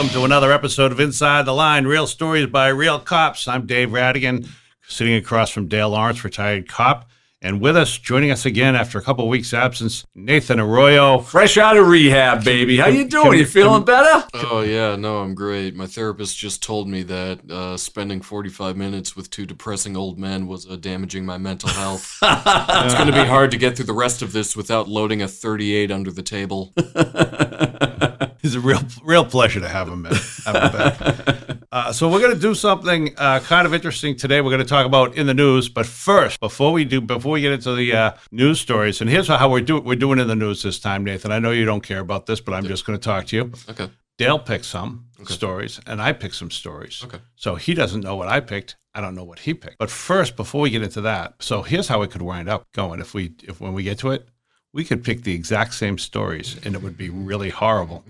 Welcome to another episode of Inside the Line, Real Stories by Real Cops. I'm Dave Rattigan, sitting across from Dale Lawrence, retired cop. And with us, joining us again after a couple of weeks' absence, Nathan Arroyo. Fresh out of rehab, baby. How you doing? You feeling better? Oh, yeah. No, I'm great. My therapist just told me that spending 45 minutes with two depressing old men was damaging my mental health. It's going to be hard to get through the rest of this without loading a 38 under the table. It's a real pleasure to have him back. So we're going to do something kind of interesting today. We're going to talk about in the news. But first, before we get into the news stories, and here's how we're doing in the news this time, Nathan. I know you don't care about this, but I'm just going to talk to you. Okay. Dale picked some stories, and I picked some stories. Okay. So he doesn't know what I picked. I don't know what he picked. But first, before we get into that, so here's how it could wind up going. If when we get to it, we could pick the exact same stories, and it would be really horrible.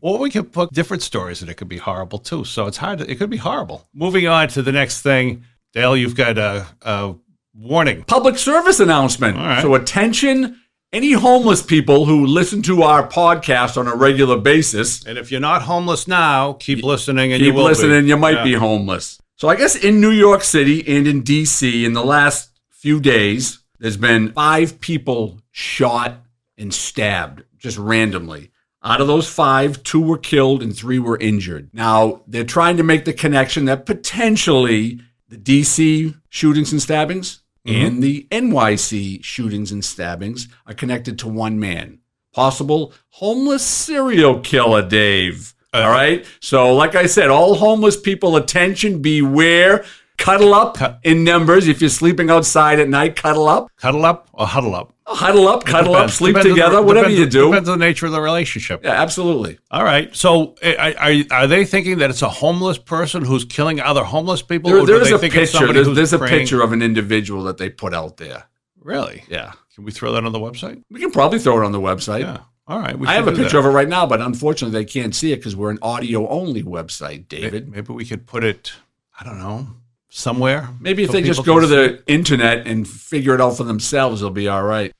Or we could put different stories, and it could be horrible, too. So it's hard. It could be horrible. Moving on to the next thing, Dale, you've got a warning. Public service announcement. All right. So attention, any homeless people who listen to our podcast on a regular basis. And if you're not homeless now, keep listening, and you Keep will listening, be. you might be homeless. So I guess in New York City and in D.C. in the last few days, there's been 5 people shot and stabbed just randomly. Out of those 5, 2 were killed and 3 were injured. Now, they're trying to make the connection that potentially the D.C. shootings and stabbings and the NYC shootings and stabbings are connected to one man. Possible homeless serial killer, Dave. All right? So, like I said, all homeless people, attention, beware. Cuddle up in numbers. If you're sleeping outside at night, cuddle up. Cuddle up or huddle up? Huddle up, cuddle up, sleep together, whatever you do. Depends on the nature of the relationship. Yeah, absolutely. All right. So are they thinking that it's a homeless person who's killing other homeless people? Or There's do a they think it's picture. somebody who's There's a praying? picture of an individual that they put out there. Really? Yeah. Can we throw that on the website? We can probably throw it on the website. Yeah. All right. I have a picture of it right now, but unfortunately they can't see it because we're an audio-only website, David. Maybe we could put it, I don't know, somewhere. Maybe if so they just people go can to see the internet and figure it out for themselves, they'll be all right.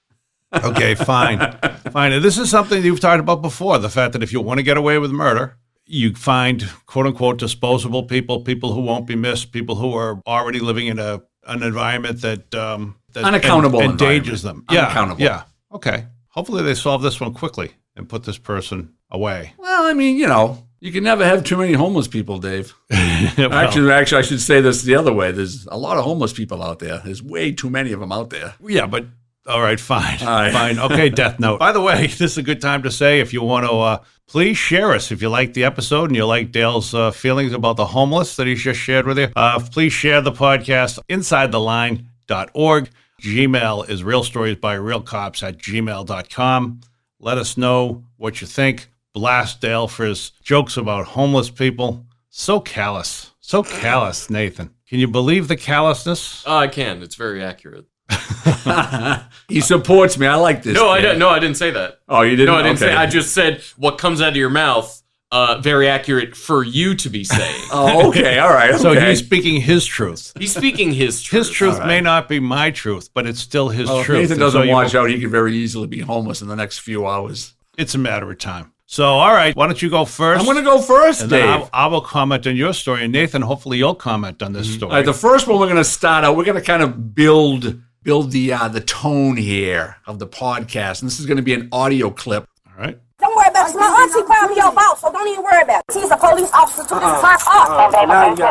Okay, fine. Fine. And this is something you've talked about before, the fact that if you want to get away with murder, you find, quote-unquote, disposable people who won't be missed, people who are already living in an environment that Unaccountable endangers them. Unaccountable. Yeah. Okay. Hopefully they solve this one quickly and put this person away. Well, I mean, you can never have too many homeless people, Dave. Well, Actually, I should say this the other way. There's a lot of homeless people out there. There's way too many of them out there. yeah, but all right, fine. All right. Fine. Okay, Death Note. By the way, this is a good time to say if you want to, please share us. If you like the episode and you like Dale's feelings about the homeless that he's just shared with you, please share the podcast, InsideTheLine.org. Gmail is realstoriesbyrealcops@gmail.com. Let us know what you think. Blast Dale for his jokes about homeless people. So callous. So callous, Nathan. Can you believe the callousness? I can. It's very accurate. He supports me. I like this. No, kid. I didn't say that. Oh, you didn't? No, I didn't Okay. say. I just said what comes out of your mouth. Very accurate for you to be saying. Oh, okay. All right. Okay. So he's speaking his truth. He's speaking his truth. His truth All right. may not be my truth, but it's still his Well, if truth. Nathan And doesn't so watch out, he could very easily be homeless in the next few hours. It's a matter of time. So, all right, why don't you go first? I'm going to go first, and Dave. then I will comment on your story. And Nathan, hopefully you'll comment on this story. All right, the first one we're going to start out, we're going to kind of build the tone here of the podcast. And this is going to be an audio clip. All right. Don't worry about it. My auntie probably your boss, so don't even worry about it. She's a police officer too. This is my fault. Hey! How am I police?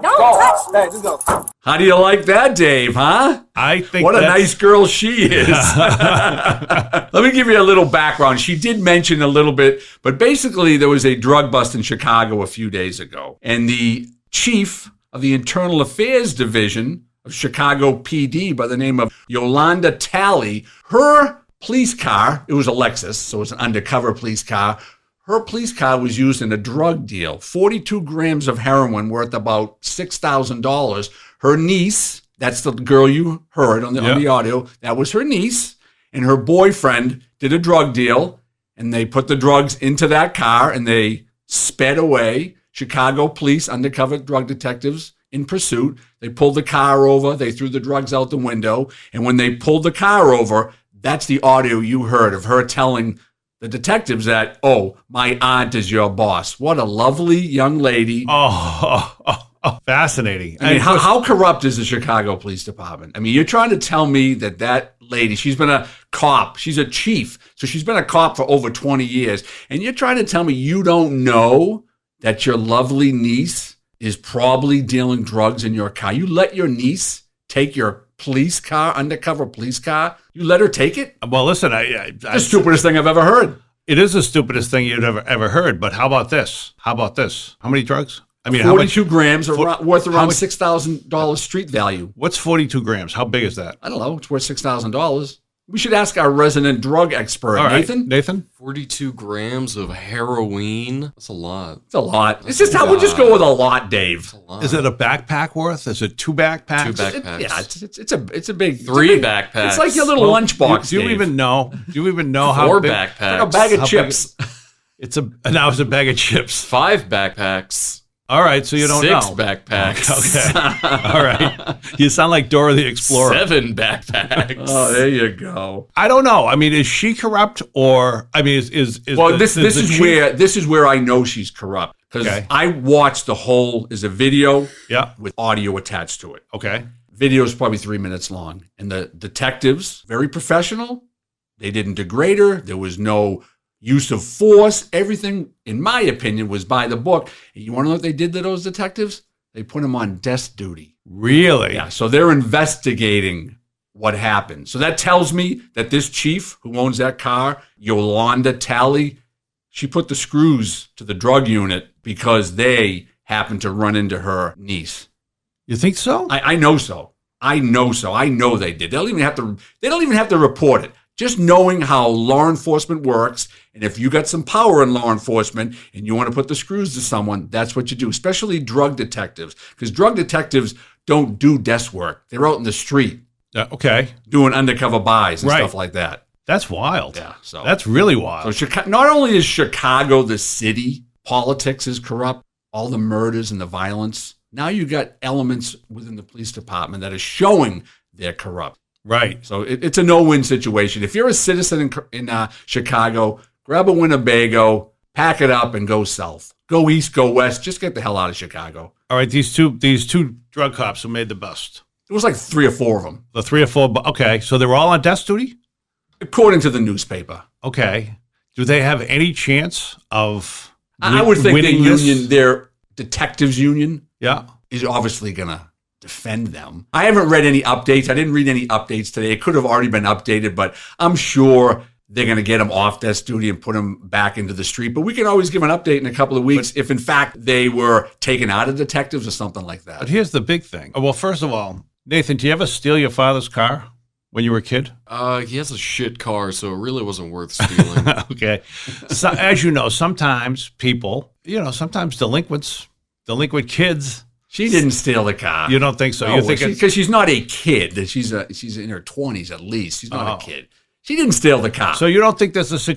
Don't touch me. Hey, just go. How do you like that, Dave, huh? I think What a that's- nice girl she is. Let me give you a little background. She did mention a little bit, but basically there was a drug bust in Chicago a few days ago. And the chief of the Internal Affairs Division of Chicago PD by the name of Yolanda Talley, her police car, it was a Lexus, so it was an undercover police car. Her police car was used in a drug deal, 42 grams of heroin worth about $6,000. Her niece, that's the girl you heard on the audio, that was her niece, and her boyfriend did a drug deal, and they put the drugs into that car, and they sped away. Chicago police, undercover drug detectives in pursuit. They pulled the car over. They threw the drugs out the window. And when they pulled the car over, that's the audio you heard of her telling the detectives that, oh, my aunt is your boss. What a lovely young lady. Fascinating. I mean, how corrupt is the Chicago Police Department? I mean, you're trying to tell me that lady, she's been a cop. She's a chief. So she's been a cop for over 20 years. And you're trying to tell me you don't know that your lovely niece is probably dealing drugs in your car. You let your niece take your police car, undercover police car? You let her take it? Well, listen, the stupidest thing I've ever heard. It is the stupidest thing you've ever heard. But how about this? How many drugs? I mean, 42 grams are worth around much- $6,000 street value. What's 42 grams? How big is that? I don't know. It's worth $6,000. We should ask our resident drug expert, All right, Nathan. Nathan? 42 grams of heroin. That's a lot. It's a lot. It's just how we'll just go with a lot, Dave. That's a lot. Is it a backpack worth? Is it 2 backpacks? 2 backpacks. Yeah, it's a big 3 backpacks. It's like your little lunchbox. Do you Dave. even know? Do you even know how 4 big? backpacks. Like a bag of How big chips. It's a bag of chips. 5 backpacks. All right, so you don't 6 know. backpacks. Okay. All right. You sound like Dora the Explorer. 7 backpacks. Oh, there you go. I don't know. I mean, is she corrupt or I mean is Well, the- this the is chief- where I know she's corrupt because Okay. I watched the whole is a video Yeah. with audio attached to it. Okay. Video is probably 3 minutes long, and the detectives very professional. They didn't degrade her. There was no use of force. Everything, in my opinion, was by the book. And you want to know what they did to those detectives? They put them on desk duty. Really? Yeah, so they're investigating what happened. So that tells me that this chief who owns that car, Yolanda Talley, she put the screws to the drug unit because they happened to run into her niece. You think so? I know so. I know so. I know they did. They don't even have to report it. Just knowing how law enforcement works, and if you got some power in law enforcement and you want to put the screws to someone, that's what you do, especially drug detectives. Because drug detectives don't do desk work. They're out in the street Okay. doing undercover buys and Right. stuff like that. That's wild. Yeah, so That's really wild. so not only is Chicago the city, politics is corrupt, all the murders and the violence. Now you got elements within the police department that are showing they're corrupt. Right. So it's a no-win situation. If you're a citizen in Chicago, grab a Winnebago, pack it up, and go south. Go east, go west. Just get the hell out of Chicago. All right. These two drug cops who made the bust. It was like 3 or 4 of them, The 3 or 4. Okay. So they were all on desk duty? according to the newspaper. Okay. Do they have any chance of I would think winning this? their detectives union, Yeah. is obviously going to defend them. I haven't read any updates. I didn't read any updates today. It could have already been updated, but I'm sure they're going to get them off desk duty and put them back into the street. But we can always give an update in a couple of weeks if, in fact, they were taken out of detectives or something like that. But here's the big thing. Well, first of all, Nathan, do you ever steal your father's car when you were a kid? He has a shit car, so it really wasn't worth stealing. Okay. So, as you know, sometimes people, sometimes delinquent kids. She didn't steal the car. You don't think so? No, You think because she's not a kid. She's in her 20s at least. She's not a kid. She didn't steal the car. so? You don't think there's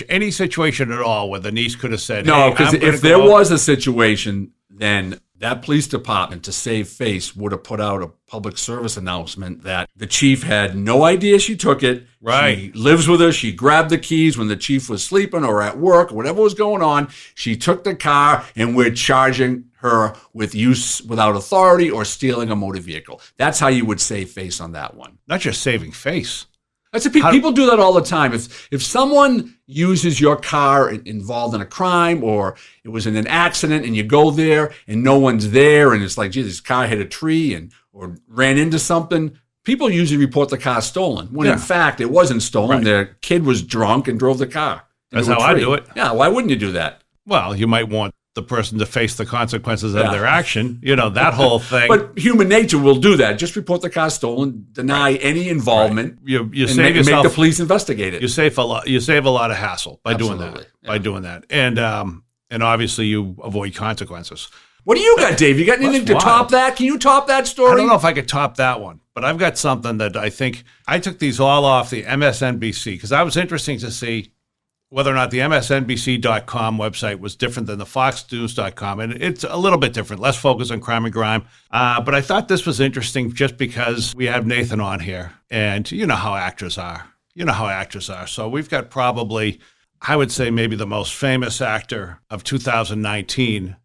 any situation at all where the niece could have said, No, "Hey, because I'm gonna if go there out." was a situation, then that police department, to save face, would have put out a public service announcement that the chief had no idea she took it. Right. She lives with her. She grabbed the keys when the chief was sleeping or at work or whatever was going on. She took the car, and we're charging her with use without authority or stealing a motor vehicle. That's how you would save face on that one. not just saving face. That's people do that all the time. If someone uses your car involved in a crime or it was in an accident and you go there and no one's there and it's like, gee, this car hit a tree or ran into something, people usually report the car stolen. When in fact it wasn't stolen. Right. Their kid was drunk and drove the car. That's into a how I tree. do it. Yeah, why wouldn't you do that? Well, you might want the person to face the consequences of their action. That whole thing. But human nature will do that. Just report the car stolen, deny any involvement, you and save make yourself the police investigate it. You save a lot. You save a lot of hassle by doing Absolutely, that. yeah. By doing that, and obviously you avoid consequences. What do you got, Dave? You got anything to That's top wild. that? Can you top that story? I don't know if I could top that one, but I've got something that I think I took these all off the MSNBC because I was interesting to see whether or not the MSNBC.com website was different than the FoxNews.com. And it's a little bit different, less focused on crime and grime. But I thought this was interesting just because we have Nathan on here. And you know how actors are. So we've got probably I would say maybe the most famous actor of 2019,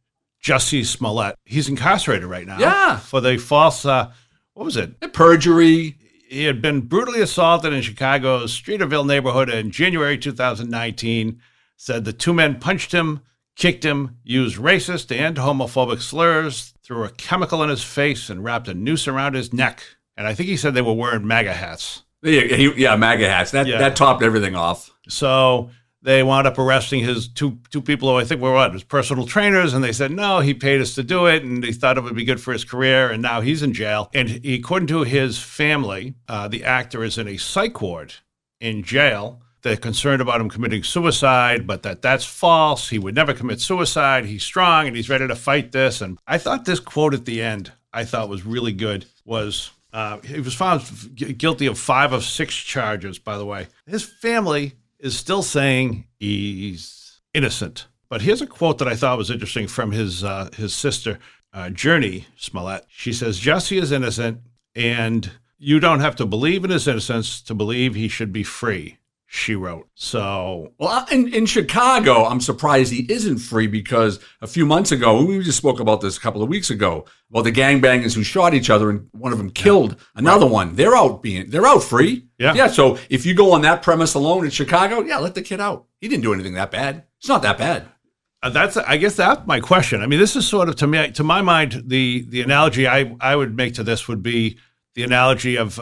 Jussie Smollett. He's incarcerated right now. Yeah. For the false, what was it? Perjury. He had been brutally assaulted in Chicago's Streeterville neighborhood in January 2019. Said the two men punched him, kicked him, used racist and homophobic slurs, threw a chemical in his face, and wrapped a noose around his neck. And I think he said they were wearing MAGA hats. Yeah, MAGA hats. That topped everything off. So they wound up arresting his two people who I think were his personal trainers, and they said, no, he paid us to do it, and he thought it would be good for his career, and now he's in jail. And according to his family, the actor is in a psych ward in jail. They're concerned about him committing suicide, but that's false. He would never commit suicide. He's strong, and he's ready to fight this. And I thought this quote at the end I thought was really good was... he was found guilty of 5 of 6 charges, by the way. His family is still saying he's innocent. But here's a quote that I thought was interesting from his sister, Journey Smollett. She says, Jussie is innocent, and you don't have to believe in his innocence to believe he should be free, she wrote. So, well, in Chicago, I'm surprised he isn't free because a few months ago, we just spoke about this a couple of weeks ago, about the gangbangers who shot each other and one of them killed another one. They're out free. Yeah. Yeah. So if you go on that premise alone in Chicago, let the kid out. He didn't do anything that bad. It's not that bad. I guess that's my question. I mean, this is sort of, to my mind, the analogy I would make to this would be the analogy of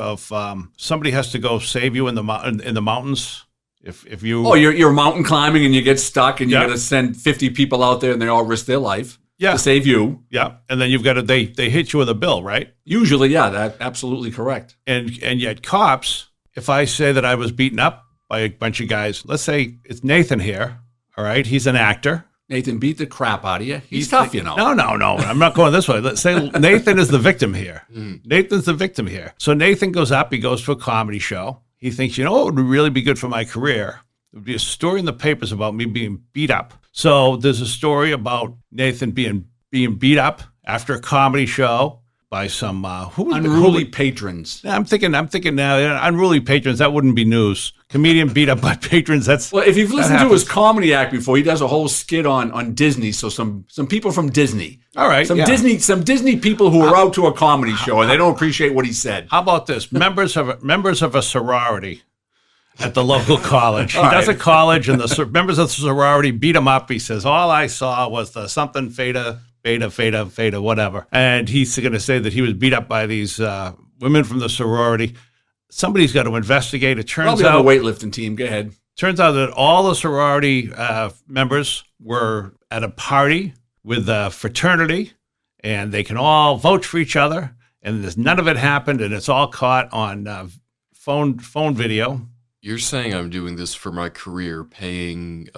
somebody has to go save you in the mountains. If you you're mountain climbing and you get stuck and you got to send 50 people out there and they all risk their life to save you. Yeah, and then you've got to they hit you with a bill, right? Usually, that's absolutely correct. And yet cops, if I say that I was beaten up by a bunch of guys, let's say it's Nathan here. All right, he's an actor. Nathan beat the crap out of you. He's tough, you know. No. I'm not going this way. Let's say Nathan is the victim here. Nathan's the victim here. So Nathan goes up. He goes to a comedy show. He thinks, what would really be good for my career? There would be a story in the papers about me being beat up. So there's a story about Nathan being beat up after a comedy show by some unruly patrons. I'm thinking now, unruly patrons, that wouldn't be news. Comedian beat up by patrons, that's... Well, if you've listened to his comedy act before, he does a whole skit on Disney, so some people from Disney. All right, some Disney people who are out to a comedy show, and they don't appreciate what he said. How about this? Members of a sorority at the local college. He does a college, and the members of the sorority beat him up. He says, all I saw was the something Beta, whatever. And he's going to say that he was beat up by these women from the sorority. Somebody's got to investigate. It turns out a weightlifting team. Go ahead. Turns out that all the sorority members were at a party with a fraternity, and they can all vote for each other. And none of it happened, and it's all caught on phone video. You're saying I'm doing this for my career, paying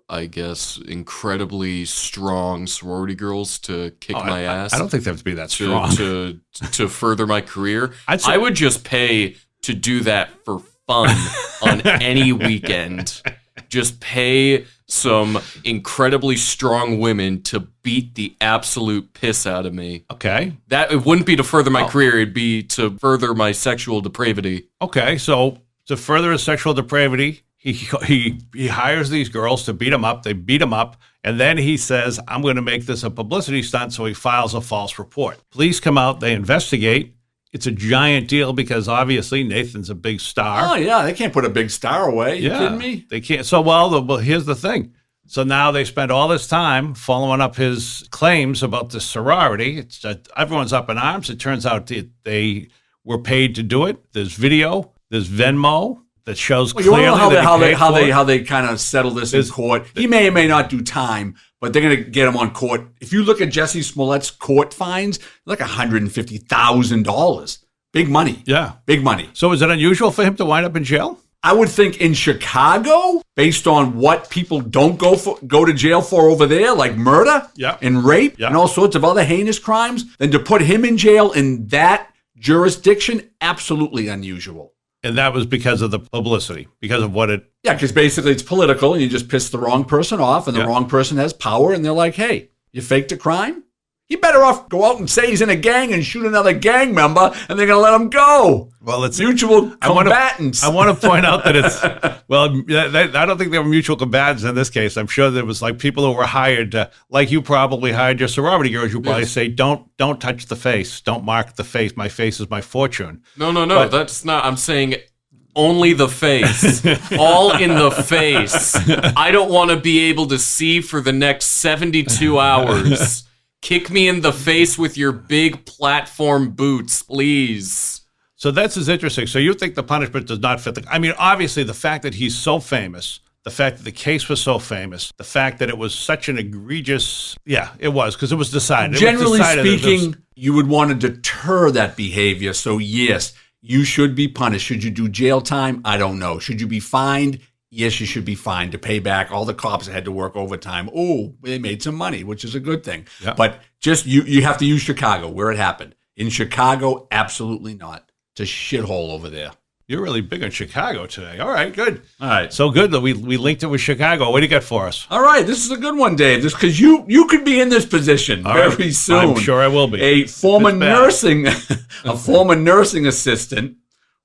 I guess, incredibly strong sorority girls to kick my ass. I don't think they have to be that strong. To further my career. I would just pay to do that for fun on any weekend. Just pay some incredibly strong women to beat the absolute piss out of me. Okay. That it wouldn't be to further my career, it'd be to further my sexual depravity. Okay, so to further his sexual depravity, he hires these girls to beat him up. They beat him up, and then he says, I'm going to make this a publicity stunt, so he files a false report. Police come out, they investigate. It's a giant deal because obviously Nathan's a big star. Oh, yeah, they can't put a big star away. You kidding me? They can't. So, well, here's the thing. So now they spend all this time following up his claims about the sorority. It's everyone's up in arms. It turns out they were paid to do it. There's video. There's Venmo that shows clearly how they kind of settle this in court. He may or may not do time, but they're going to get him on court. If you look at Jussie Smollett's court fines, like $150,000. Big money. Yeah. Big money. So is it unusual for him to wind up in jail? I would think in Chicago, based on what people don't go to jail for over there, like murder and rape and all sorts of other heinous crimes, then to put him in jail in that jurisdiction, absolutely unusual. And that was because of the publicity, because of what it... Yeah, because basically it's political, and you just piss the wrong person off, and the wrong person has power, and they're like, hey, you faked a crime? He better off go out and say he's in a gang and shoot another gang member, and they're going to let him go. Well, it's mutual combatants. I want to point out that it's, well, I don't think they were mutual combatants in this case. I'm sure there was like people who were hired, like you probably hired your sorority girls. You probably say, don't touch the face. Don't mark the face. My face is my fortune. No, that's not, I'm saying only the face. All in the face. I don't want to be able to see for the next 72 hours. Kick me in the face with your big platform boots, please. So this is interesting. So you think the punishment does not fit I mean, obviously, the fact that he's so famous, the fact that the case was so famous, the fact that it was such an egregious, it was, because it was decided. Generally speaking, you would want to deter that behavior. So yes, you should be punished. Should you do jail time? I don't know. Should you be fined? Yes, you should be fined to pay back all the cops that had to work overtime. Oh, they made some money, which is a good thing. Yeah. But just you have to use Chicago, where it happened. In Chicago, absolutely not. It's a shithole over there. You're really big on Chicago today. All right, good. All right. So good that we linked it with Chicago. What do you got for us? All right, this is a good one, Dave. Just because you could be in this position very soon. I'm sure I will be. A former nursing assistant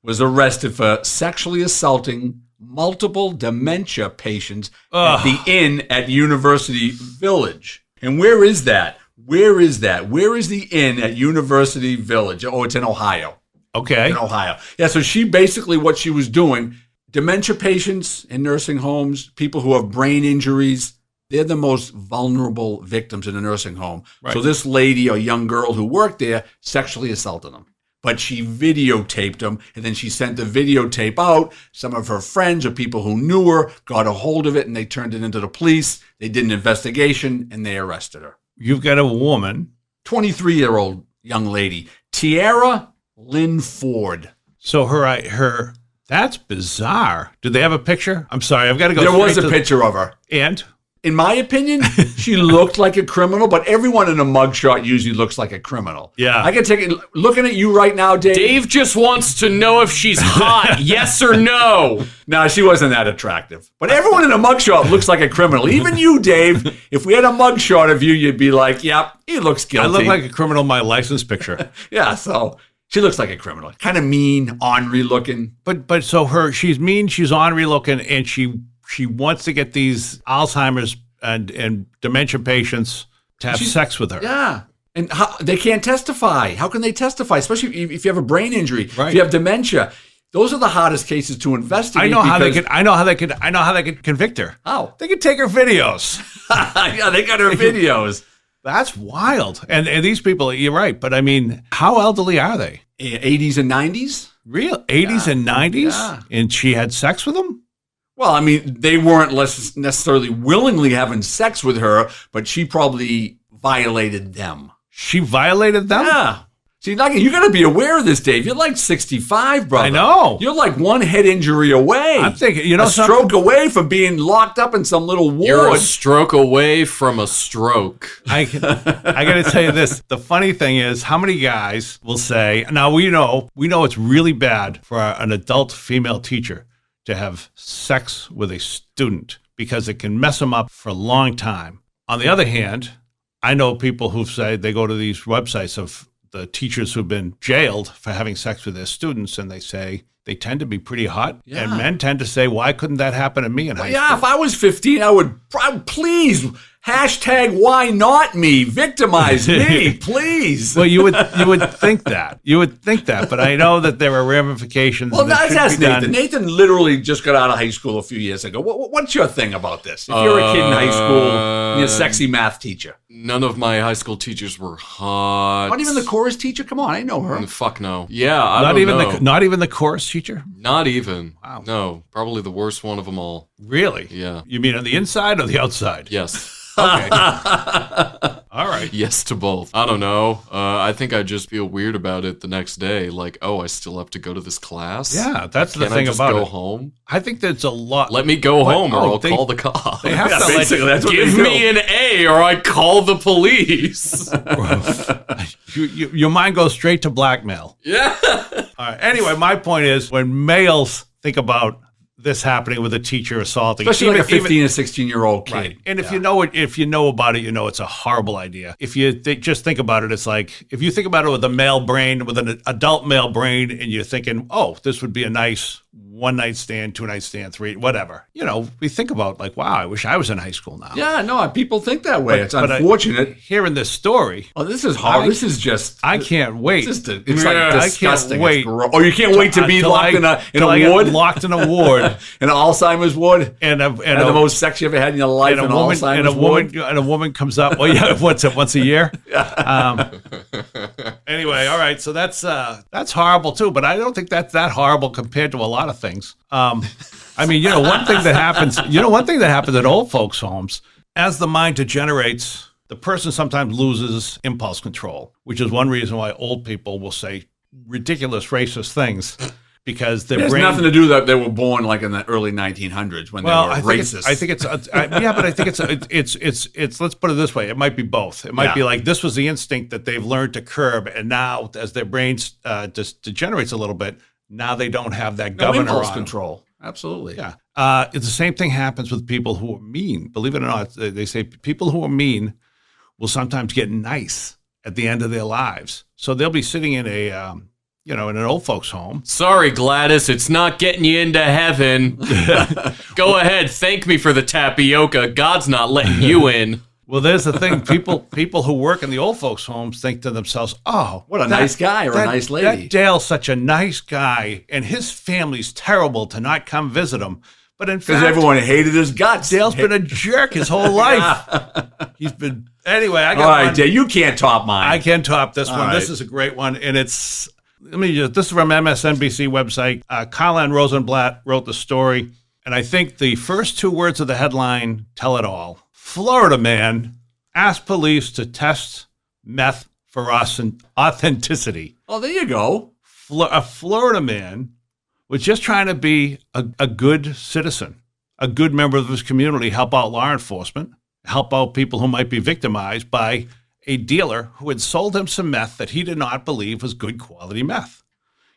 was arrested for sexually assaulting multiple dementia patients at the inn at University Village. And where is that? Where is the inn at University Village? Oh, it's in Ohio. Okay. In Ohio. Yeah, so she basically, what she was doing, dementia patients in nursing homes, people who have brain injuries, they're the most vulnerable victims in a nursing home. Right. So this lady, a young girl who worked there, sexually assaulted them. But she videotaped them, and then she sent the videotape out. Some of her friends or people who knew her got a hold of it, and they turned it into the police. They did an investigation, and they arrested her. You've got a woman. 23-year-old young lady, Tiara Lynn Ford. So her that's bizarre. Did they have a picture? I'm sorry, I've got to go. There was a picture of her. And? In my opinion, she looked like a criminal, but everyone in a mugshot usually looks like a criminal. Yeah. I can take it. Looking at you right now, Dave. Dave just wants to know if she's hot, yes or no. No, she wasn't that attractive. But everyone in a mugshot looks like a criminal. Even you, Dave. If we had a mugshot of you, you'd be like, yep, he looks guilty. I look like a criminal in my license picture. Yeah, so she looks like a criminal. Kind of mean, ornery looking. But so she's mean, she's ornery looking, and she wants to get these Alzheimer's and dementia patients to have sex with her. Yeah. And they can't testify. How can they testify? Especially if you have a brain injury, right. If you have dementia. Those are the hottest cases to investigate. I know how they could convict her. How? They could take her videos. Yeah, they got her videos. That's wild. And these people, you're right. But I mean, how elderly are they? 80s and 90s? Real 80s and 90s? Yeah. And she had sex with them? Well, I mean, they weren't necessarily willingly having sex with her, but she probably violated them. She violated them? Yeah. See, you got to be aware of this, Dave. You're like 65, brother. I know. You're like one head injury away. I'm thinking, a stroke away from being locked up in some little ward. You're a stroke away from a stroke. I got to tell you this. The funny thing is, how many guys will say, now we know it's really bad for an adult female teacher to have sex with a student because it can mess them up for a long time. On the other hand, I know people who say they go to these websites of the teachers who've been jailed for having sex with their students, and they say they tend to be pretty hot. Yeah. And men tend to say, why couldn't that happen to me in high school? Yeah, if I was 15, I would please hashtag why not me, victimize me, please. Well, you would think that. You would think that, but I know that there are ramifications. Well, let's ask Nathan. Nathan literally just got out of high school a few years ago. What's your thing about this? If you're a kid in high school and you're a sexy math teacher. None of my high school teachers were hot. Not even the chorus teacher? Come on, I know her. Fuck no. Yeah, not even the chorus teacher? Not even. Wow. No, probably the worst one of them all. Really? Yeah. You mean on the inside or the outside? Yes. Okay. All right. Yes to both. I don't know. I think I just feel weird about it the next day. Like, oh, I still have to go to this class? Yeah, that's the thing about it. Can I just go home? I think that's a lot. Let me go home or I'll call the cops. They have to give me an A or I call the police. Your mind goes straight to blackmail. Yeah. All right. Anyway, my point is when males think about this happening with a teacher assaulting, especially like a 15 or 16-year-old kid. Right. And if you know about it, it's a horrible idea. If you just think about it, it's like if you think about it with a male brain, with an adult male brain, and you're thinking, oh, this would be a nice one-night stand, two-night stand, three, whatever. We think about like, wow, I wish I was in high school now. Yeah, no, people think that way. It's unfortunate. Hearing this story. Oh, this is hard. This is just. I can't wait. It's like disgusting. I can't wait. Or you can't wait to be locked in a ward? Locked in a ward. An Alzheimer's ward? And the most sex you ever had in your life in Alzheimer's ward? And a woman comes up. Well, yeah, what's it, once a year? Anyway, all right. So that's horrible too, but I don't think that's that horrible compared to a lot of things. One thing that happens at old folks' homes, as the mind degenerates, the person sometimes loses impulse control, which is one reason why old people will say ridiculous racist things. Because their brain has nothing to do that they were born like in the early 1900s when they were racist. I think it's let's put it this way. It might be both. It might be like this was the instinct that they've learned to curb, and now as their brains just degenerates a little bit, now they don't have that governor impulse on control. Absolutely. Yeah. It's the same thing happens with people who are mean. Believe it or not, they say people who are mean will sometimes get nice at the end of their lives. So they'll be sitting in in an old folks' home. Sorry, Gladys, it's not getting you into heaven. Go ahead, thank me for the tapioca. God's not letting you in. Well, there's the thing. People who work in the old folks' homes think to themselves, oh, what a nice guy or a nice lady. That Dale's such a nice guy, and his family's terrible to not come visit him. But in fact, because everyone hated his guts. Dale's been a jerk his whole life. He's been anyway. I got all right, one. Dale, you can't top mine. I can top this one. Right. This is a great one, and this is from MSNBC website. Colin Rosenblatt wrote the story, and I think the first two words of the headline tell it all. Florida man asked police to test meth for authenticity. Oh, there you go. A Florida man was just trying to be a good citizen, a good member of his community, help out law enforcement, help out people who might be victimized by a dealer who had sold him some meth that he did not believe was good quality meth.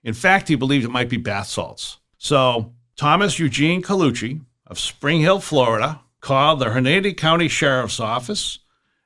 In fact, he believed it might be bath salts. So Thomas Eugene Colucci of Spring Hill, Florida, called the Hernando County Sheriff's Office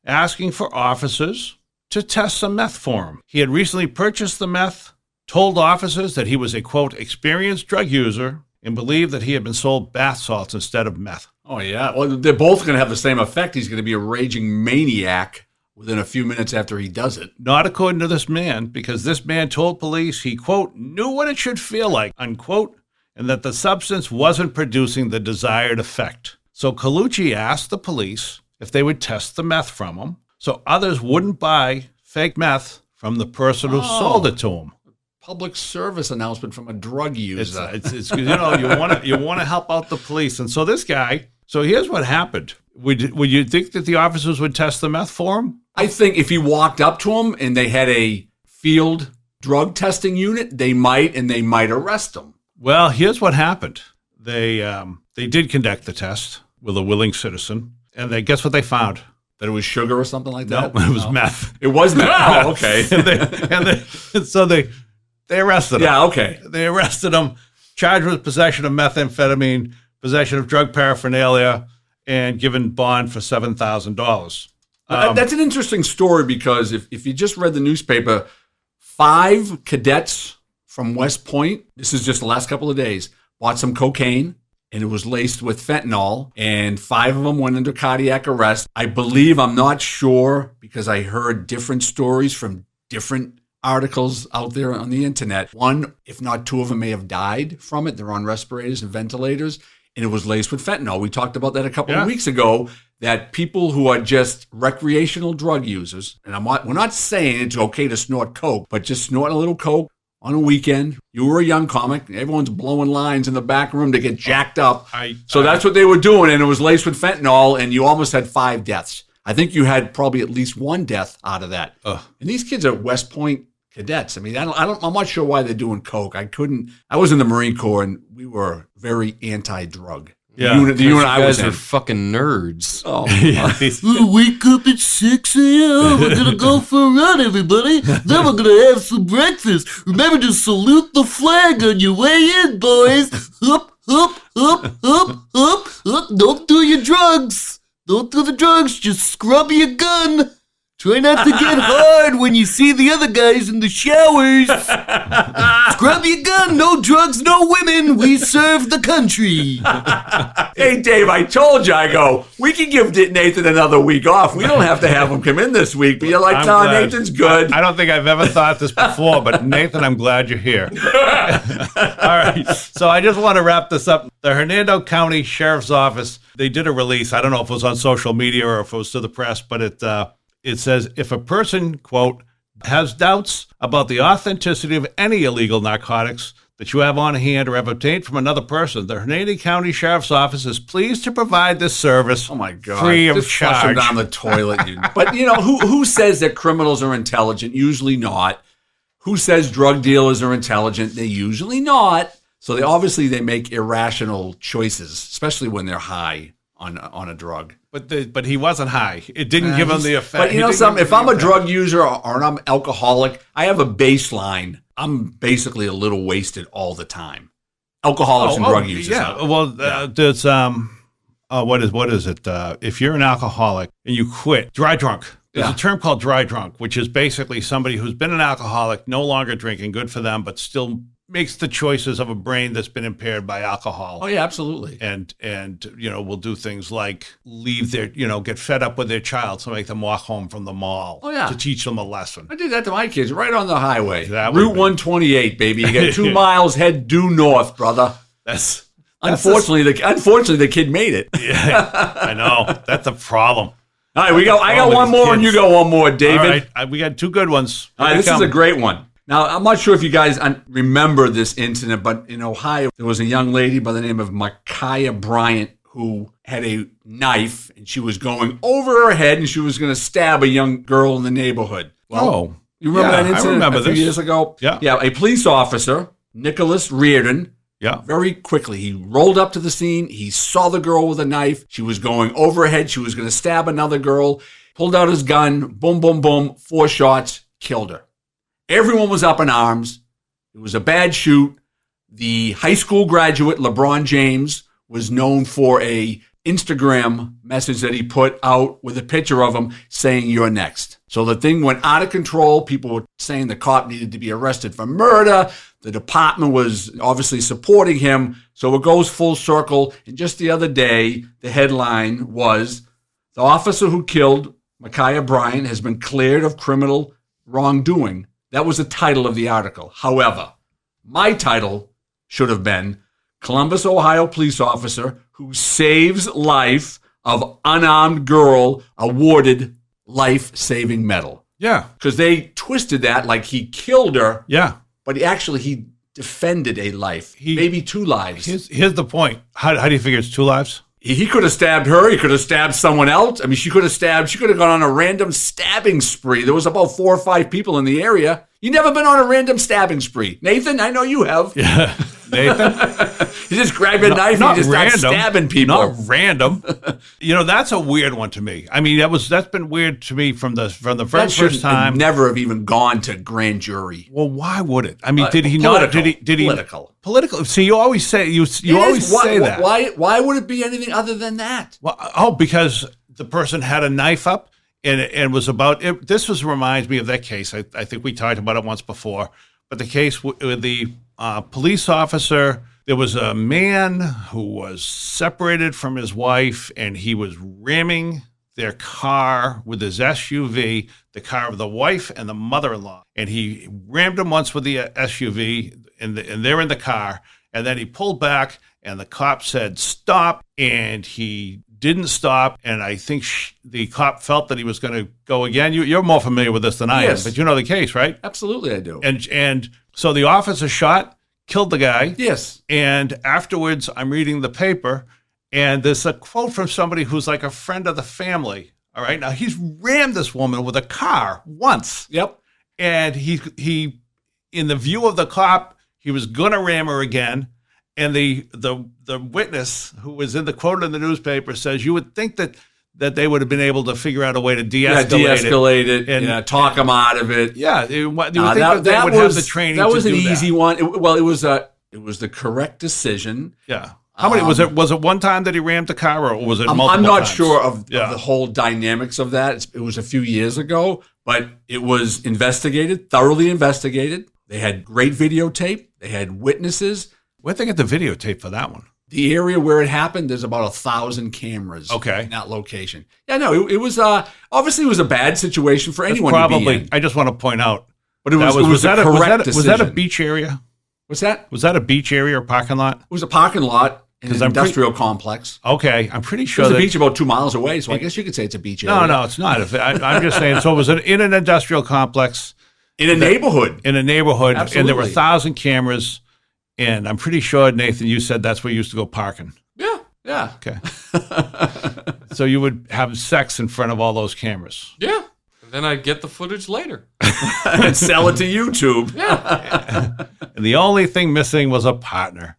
asking for officers to test some meth for him. He had recently purchased the meth, told officers that he was a, quote, experienced drug user, and believed that he had been sold bath salts instead of meth. Oh, yeah. Well, they're both going to have the same effect. He's going to be a raging maniac within a few minutes after he does it. Not according to this man, because this man told police he, quote, knew what it should feel like, unquote, and that the substance wasn't producing the desired effect. So Colucci asked the police if they would test the meth from him so others wouldn't buy fake meth from the person who sold it to him. Public service announcement from a drug user. It's you want to help out the police. And so this guy, so here's what happened. Would you think that the officers would test the meth for him? I think if he walked up to him and they had a field drug testing unit, they might arrest him. Well, here's what happened. They did conduct the test with a willing citizen, and guess what they found? That it was sugar or something like that? No, it was meth. It was meth. Oh, okay. So they arrested him. Yeah, okay. They arrested him, charged with possession of methamphetamine, possession of drug paraphernalia, and given bond for $7,000. That's an interesting story because if you just read the newspaper, 5 cadets from West Point, this is just the last couple of days, bought some cocaine, and it was laced with fentanyl, and 5 of them went under cardiac arrest. I believe, I'm not sure, because I heard different stories from different articles out there on the internet. 1, if not 2 of them may have died from it. They're on respirators and ventilators, and it was laced with fentanyl. We talked about that a couple of weeks ago, that people who are just recreational drug users, and we're not saying it's okay to snort coke, but just snorting a little coke on a weekend. You were a young comic. Everyone's blowing lines in the back room to get jacked up. So that's what they were doing, and it was laced with fentanyl, and you almost had 5 deaths. I think you had probably at least 1 death out of that. And these kids are West Point cadets. I mean, I'm not sure why they're doing coke. I was in the Marine Corps, and we were very anti-drug. Yeah. The unit I was You guys in. are fucking nerds. Oh, We'll wake up at 6 a.m. We're going to go for a run, everybody. Then we're going to have some breakfast. Remember to salute the flag on your way in, boys. Hup, Don't do your drugs. Don't do the drugs. Just scrub your gun. Try not to get hard when you see the other guys in the showers. Scrub your gun. No drugs, no women. We serve the country. Hey, Dave, I told you, we can give Nathan another week off. We don't have to have him come in this week. But you're like, no, Nathan's good. I don't think I've ever thought this before, but Nathan, I'm glad you're here. All right. So I just want to wrap this up. The Hernando County Sheriff's Office, they did a release. I don't know if it was on social media or if it was to the press, but it says, if a person, quote, has doubts about the authenticity of any illegal narcotics that you have on hand or have obtained from another person, the Hernando County Sheriff's Office is pleased to provide this service. Oh my God! Free of Just flush them charge. down the toilet. But who says that criminals are intelligent? Usually not. Who says drug dealers are intelligent? They're usually not. So they make irrational choices, especially when they're high on a drug. But he wasn't high. It didn't give him the effect. But something, if I'm a drug user or I'm alcoholic, I have a baseline. I'm basically a little wasted all the time. Alcoholics and drug users. Yeah. Well, there's what is it? If you're an alcoholic and you quit, dry drunk. There's a term called dry drunk, which is basically somebody who's been an alcoholic, no longer drinking, good for them, but still makes the choices of a brain that's been impaired by alcohol. Oh yeah, absolutely. And will do things like leave their, get fed up with their child, so make them walk home from the mall. Oh, yeah. To teach them a lesson. I did that to my kids right on the highway. That Route 128, baby. You got 2 miles, head due north, brother. Unfortunately, the kid made it. Yeah, I know. That's a problem. All right, I got one more, and you got one more, David. All right, we got 2 good ones. All right, this is a great one. Now, I'm not sure if you guys remember this incident, but in Ohio, there was a young lady by the name of Micaiah Bryant who had a knife, and she was going over her head, and she was going to stab a young girl in the neighborhood. Well, you remember that incident I remember a few years ago? Yeah. Yeah, a police officer, Nicholas Reardon, very quickly, he rolled up to the scene. He saw the girl with a knife. She was going over her head. She was going to stab another girl. Pulled out his gun. Boom, boom, boom. 4 shots. Killed her. Everyone was up in arms. It was a bad shoot. The high school graduate, LeBron James, was known for a Instagram message that he put out with a picture of him saying, "You're next." So the thing went out of control. People were saying the cop needed to be arrested for murder. The department was obviously supporting him. So it goes full circle. And just the other day, the headline was, "The officer who killed Micaiah Bryant has been cleared of criminal wrongdoing." That was the title of the article. However, my title should have been Columbus, Ohio police officer who saves life of unarmed girl awarded life-saving medal. Yeah. Because they twisted that like he killed her. Yeah. But he defended a life, maybe 2 lives. Here's the point. How do you figure it's 2 lives? He could have stabbed her. He could have stabbed someone else. I mean, she could have gone on a random stabbing spree. There was about 4 or 5 people in the area. You never been on a random stabbing spree. Nathan, I know you have. Yeah. Nathan? You just grab a knife and you just start stabbing people. Not random. That's a weird one to me. I mean, that's been weird to me from the very first time. Never have even gone to grand jury. Well, why would it? I mean, did he political, not? Did he? Political. See, you always say say that. Why would it be anything other than that? Well, because the person had a knife up and was about it. This reminds me of that case. I think we talked about it once before. But the case with the police officer, there was a man who was separated from his wife, and he was ramming their car with his SUV, the car of the wife and the mother-in-law. And he rammed them once with the SUV, and they're in the car. And then he pulled back, and the cop said, "Stop." And he didn't stop. And I think the cop felt that he was going to go again. You're more familiar with this than I am, but you know the case, right? Absolutely, I do. And so the officer shot, killed the guy. Yes. And afterwards, I'm reading the paper, and there's a quote from somebody who's like a friend of the family. All right. Now, he's rammed this woman with a car once. Yep. And he in the view of the cop, he was going to ram her again. And the witness who was in the quote in the newspaper says, you would think that they would have been able to figure out a way to de-escalate it and talk him out of it. Yeah. You would think that they would have the training to do that. That was an easy one. It was the correct decision. Yeah. How many was it? Was it one time that he rammed the car, or was it multiple I'm not times? sure of the whole dynamics of that. It was a few years ago, but it was investigated, thoroughly investigated. They had great videotape. They had witnesses. Where'd they get the videotape for that one? The area where it happened, there's about 1,000 cameras in that location. Yeah, no, it was obviously it was a bad situation for anyone to be in. I just want to point out. But it was a correct decision. Was that a beach area? What's that? Was that a beach area or parking lot? It was a parking lot in an industrial complex. Okay, I'm pretty sure There's a beach about 2 miles away, so I guess you could say it's a beach area. No, it's not. I'm just saying. So it was in an industrial complex. In a neighborhood. In a neighborhood. Absolutely. And there were 1,000 cameras. And I'm pretty sure, Nathan, you said that's where you used to go parking. Yeah. Okay. So you would have sex in front of all those cameras. Yeah. And then I'd get the footage later. And sell it to YouTube. And the only thing missing was a partner.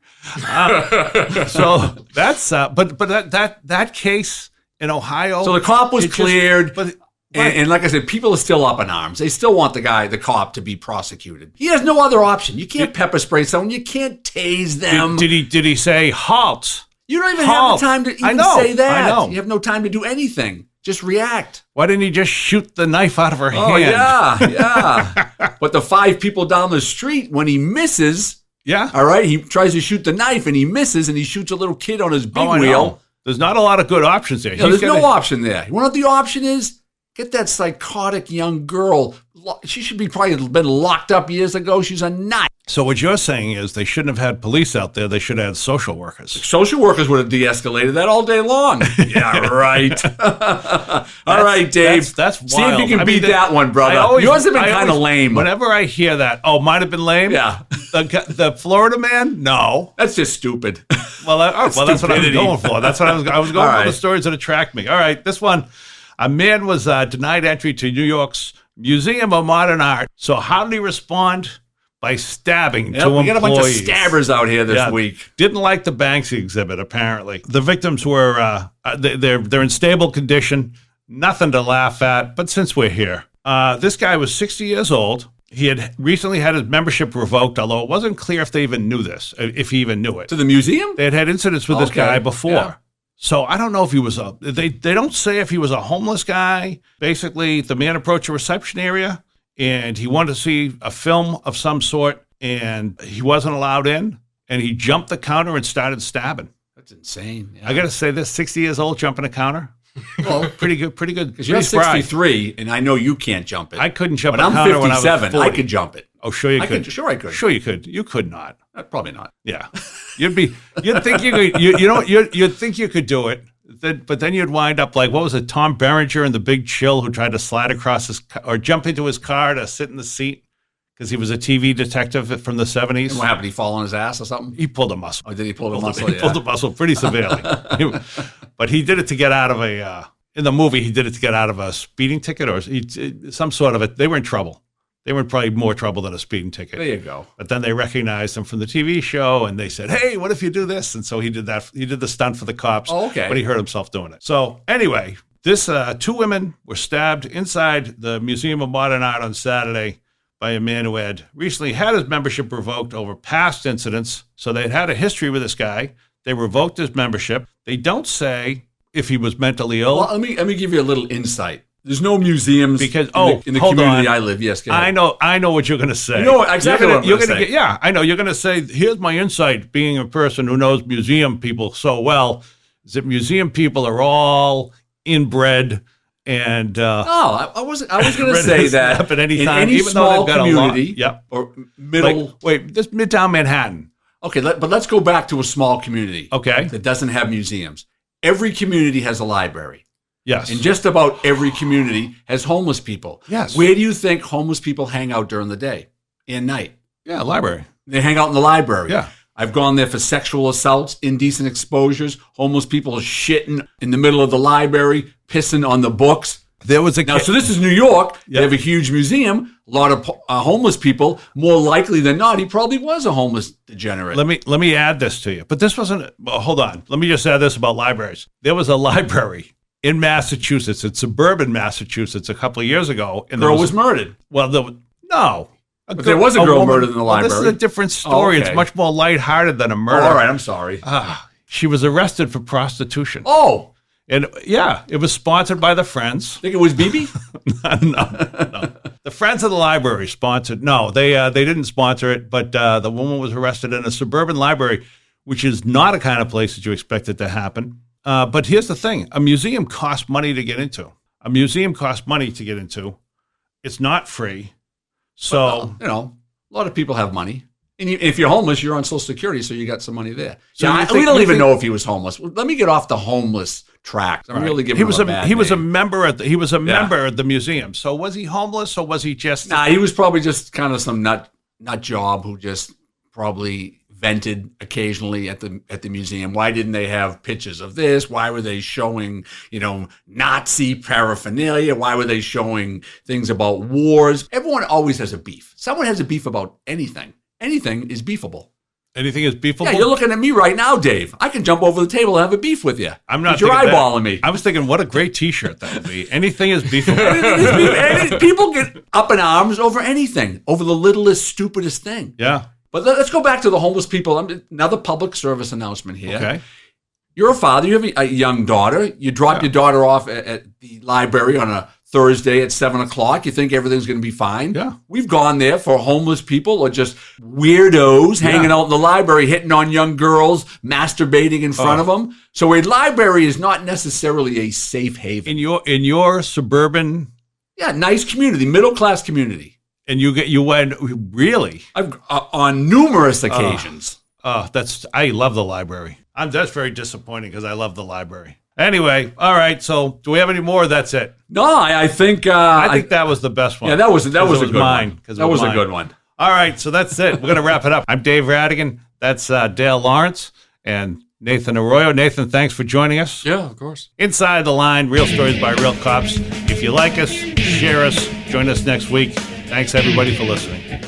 So that's but that case in Ohio. So the cop was cleared. But and like I said, people are still up in arms. They still want the cop to be prosecuted. He has no other option. You can't pepper spray someone. You can't tase them. Did he say halt? You don't even have the time to even say that. I know. You have no time to do anything. Just react. Why didn't he just shoot the knife out of her hand? Oh, yeah. But the 5 people down the street, when he misses, all right, he tries to shoot the knife and he misses and he shoots a little kid on his big wheel. There's not a lot of good options there. There's no option there. You know what the option is? Get that psychotic young girl. She should be probably been locked up years ago. She's a nut. So what you're saying is they shouldn't have had police out there. They should have had social workers. Social workers would have de-escalated that all day long. Yeah, right. All right, Dave. That's wild. See if you can beat that one, brother. Yours have been kind of lame. Whenever I hear that, might have been lame. Yeah. The Florida man? No. That's just stupid. Well, that's what I was going for. That's what I was going for the stories that attract me. All right, this one. A man was denied entry to New York's Museum of Modern Art. So how did he respond? By stabbing two employees. We got a bunch of stabbers out here this week. Didn't like the Banksy exhibit, apparently. The victims were, they're in stable condition. Nothing to laugh at, but since we're here. This guy was 60 years old. He had recently had his membership revoked, although it wasn't clear if they even knew this, if he even knew it. To the museum? They had had incidents with this guy before. Yeah. So I don't know if he was they don't say if he was a homeless guy. Basically, the man approached a reception area and he wanted to see a film of some sort and he wasn't allowed in and he jumped the counter and started stabbing. That's insane. Yeah. I got to say this, 60 years old jumping a counter. Well, pretty good. Because you're 63 and I know you can't jump it. I couldn't jump a counter 57, when I was 40. I could jump it. Oh, sure you could. Sure I could. Sure you could. You could not. Probably not. Yeah. You'd think you could, you'd think you could do it. But then you'd wind up like, what was it, Tom Berenger in The Big Chill, who tried to slide across or jump into his car to sit in the seat because he was a TV detective from the 70s. And what happened? He fall on his ass or something? He pulled a muscle. Oh, did he pull a muscle? He pulled a muscle pretty severely. But he did it to get out of in the movie, he did it to get out of a speeding ticket or some sort of it. They were in trouble. They were in probably more trouble than a speeding ticket. There you go. But then they recognized him from the TV show, and they said, hey, what if you do this? And so he did that. He did the stunt for the cops. Oh, okay. But he hurt himself doing it. So anyway, this 2 women were stabbed inside the Museum of Modern Art on Saturday by a man who had recently had his membership revoked over past incidents. So they'd had a history with this guy. They revoked his membership. They don't say if he was mentally ill. Well, let me give you a little insight. There's no museums because in the community I live. Yes, go ahead. I know what you're going to say. You know exactly what I'm going to say. Yeah, I know. You're going to say, here's my insight, being a person who knows museum people so well, is that museum people are all inbred and... I was going to say that at any in time, any even small though community or middle... this Midtown Manhattan. Okay, but let's go back to a small community that doesn't have museums. Every community has a library. Yes. And just about every community has homeless people. Yes. Where do you think homeless people hang out during the day and night? Yeah, library. They hang out in the library. Yeah. I've gone there for sexual assaults, indecent exposures, homeless people shitting in the middle of the library, pissing on the books. There was so this is New York. Yep. They have a huge museum, a lot of homeless people. More likely than not, he probably was a homeless degenerate. Let me add this to you. But this wasn't, hold on. Let me just add this about libraries. There was a library in Massachusetts, in suburban Massachusetts, a couple of years ago. And girl was murdered. Well, no. But there was a girl murdered in the library. This is a different story. Oh, okay. It's much more lighthearted than a murder. All right, I'm sorry. She was arrested for prostitution. Oh, And yeah, it was sponsored by the Friends. think it was BB? No. The Friends of the Library sponsored. No, they didn't sponsor it, but the woman was arrested in a suburban library, which is not a kind of place that you expect it to happen. But here's the thing. A museum costs money to get into. It's not free. So, a lot of people have money. And if you're homeless, you're on Social Security, so you got some money there. So Yeah, you think- we don't you even think- know if he was homeless. Let me get off the homeless track. I'm really giving him a bad he was a name. member at the museum. So was he homeless or was he just Nah, he was probably just kind of some nut job who just probably vented occasionally at the museum. Why didn't they have pictures of this? Why were they showing, Nazi paraphernalia? Why were they showing things about wars? Everyone always has a beef. Someone has a beef about anything. Anything is beefable. anything is beefable? Yeah, you're looking at me right now, Dave. I can jump over the table and have a beef with you. I'm not. But you're thinking that. eyeballing me. I was thinking, what a great T-shirt that would be. Anything is beefable. People get up in arms over anything, over the littlest, stupidest thing. Yeah. But let's go back to the homeless people. Another public service announcement here. Okay. You're a father. You have a young daughter. You drop your daughter off at the library on a Thursday at 7 o'clock. You think everything's going to be fine. Yeah. We've gone there for homeless people or just weirdos hanging out in the library, hitting on young girls, masturbating in front of them. So a library is not necessarily a safe haven. In your suburban, Nice community, middle class community. and you went really. I've on numerous occasions. I love the library. That's very disappointing because I love the library. Anyway, all right. So, do we have any more? That's it. No, I think I think that was the best one. yeah, that was a good mine. one. That was a good one. All right, so that's it. We're gonna wrap it up. I'm Dave Rattigan. That's Dale Lawrence and Nathan Arroyo. Nathan, thanks for joining us. Yeah, of course. Inside the Line, real stories by real cops. If you like us, share us. Join us next week. Thanks everybody for listening.